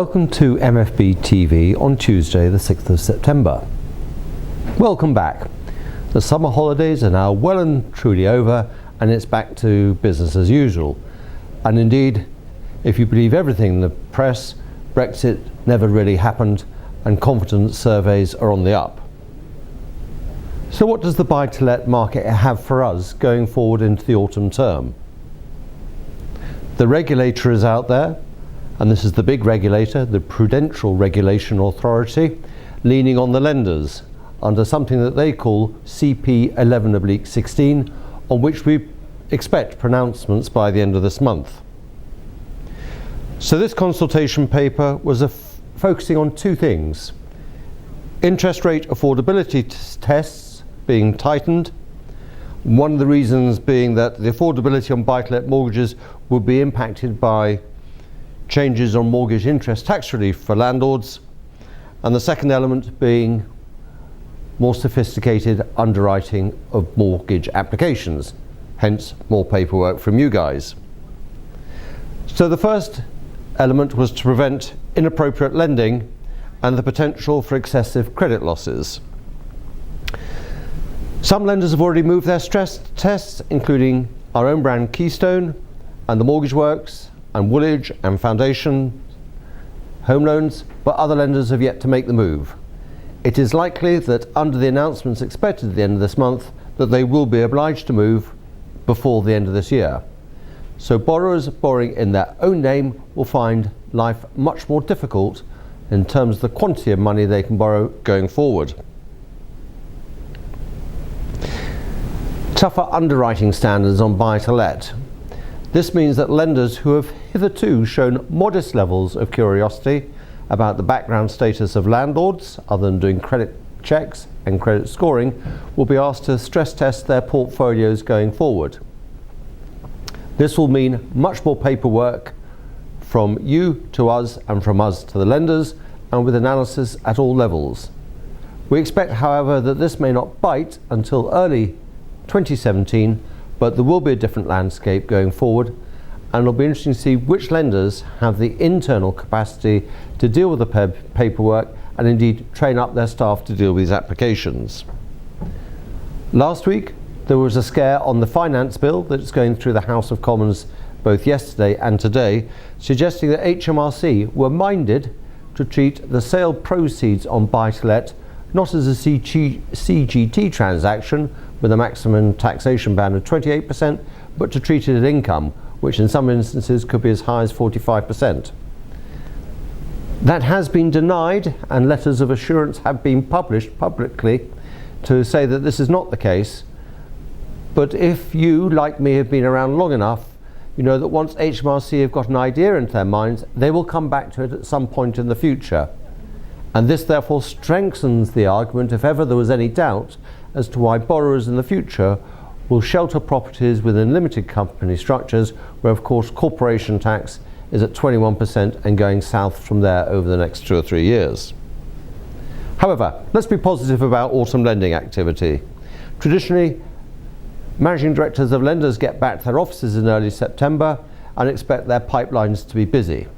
Welcome to MFB TV on Tuesday the 6th of September. Welcome back. The summer holidays are now well and truly over and it's back to business as usual. And indeed, if you believe everything in the press, Brexit never really happened and confidence surveys are on the up. So what does the buy-to-let market have for us going forward into the autumn term? The regulator is out there, and this is the big regulator, the Prudential Regulation Authority, leaning on the lenders under something that they call CP 11/16, on which we expect pronouncements by the end of this month. So this consultation paper was focusing on two things: interest rate affordability tests being tightened, one of the reasons being that the affordability on buy-to-let mortgages would be impacted by changes on mortgage interest tax relief for landlords, and the second element being more sophisticated underwriting of mortgage applications, hence more paperwork from you guys. So the first element was to prevent inappropriate lending and the potential for excessive credit losses. Some lenders have already moved their stress tests, including our own brand Keystone and the Mortgage Works and Woolwich and Foundation home loans, but other lenders have yet to make the move. It is likely that under the announcements expected at the end of this month that they will be obliged to move before the end of this year. So borrowers borrowing in their own name will find life much more difficult in terms of the quantity of money they can borrow going forward. Tougher underwriting standards on buy-to-let. This means that lenders who have hitherto shown modest levels of curiosity about the background status of landlords, other than doing credit checks and credit scoring, will be asked to stress test their portfolios going forward. This will mean much more paperwork from you to us and from us to the lenders, and with analysis at all levels. We expect, however, that this may not bite until early 2017, but there will be a different landscape going forward, and it'll be interesting to see which lenders have the internal capacity to deal with the paperwork and indeed train up their staff to deal with these applications. Last week there was a scare on the finance bill that's going through the House of Commons both yesterday and today, suggesting that HMRC were minded to treat the sale proceeds on buy-to-let not as a CGT transaction with a maximum taxation band of 28%, but to treat it as income, which in some instances could be as high as 45%. That has been denied, and letters of assurance have been published publicly to say that this is not the case. But if you, like me, have been around long enough, you know that once HMRC have got an idea into their minds, they will come back to it at some point in the future. And this therefore strengthens the argument, if ever there was any doubt, as to why borrowers in the future will shelter properties within limited company structures, where of course corporation tax is at 21% and going south from there over the next 2 or 3 years. However, let's be positive about autumn lending activity. Traditionally, managing directors of lenders get back to their offices in early September and expect their pipelines to be busy.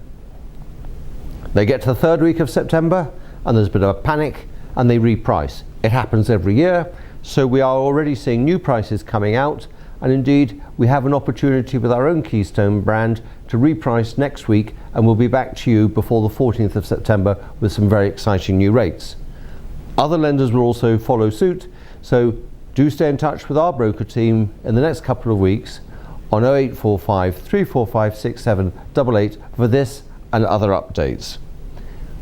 They get to the third week of September and there's a bit of a panic and they reprice. It happens every year, so we are already seeing new prices coming out, and indeed we have an opportunity with our own Keystone brand to reprice next week, and we'll be back to you before the 14th of September with some very exciting new rates. Other lenders will also follow suit, so do stay in touch with our broker team in the next couple of weeks on 0845 345 6788 for this and other updates.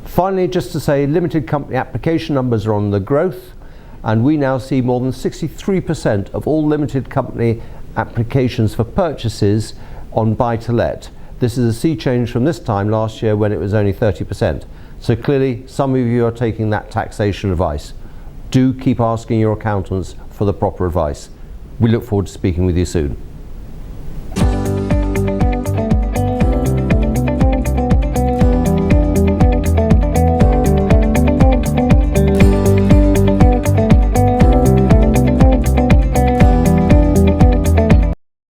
Finally, just to say, limited company application numbers are on the growth, and we now see more than 63% of all limited company applications for purchases on buy-to-let. This is a sea change from this time last year when it was only 30%. So clearly some of you are taking that taxation advice. Do keep asking your accountants for the proper advice. We look forward to speaking with you soon.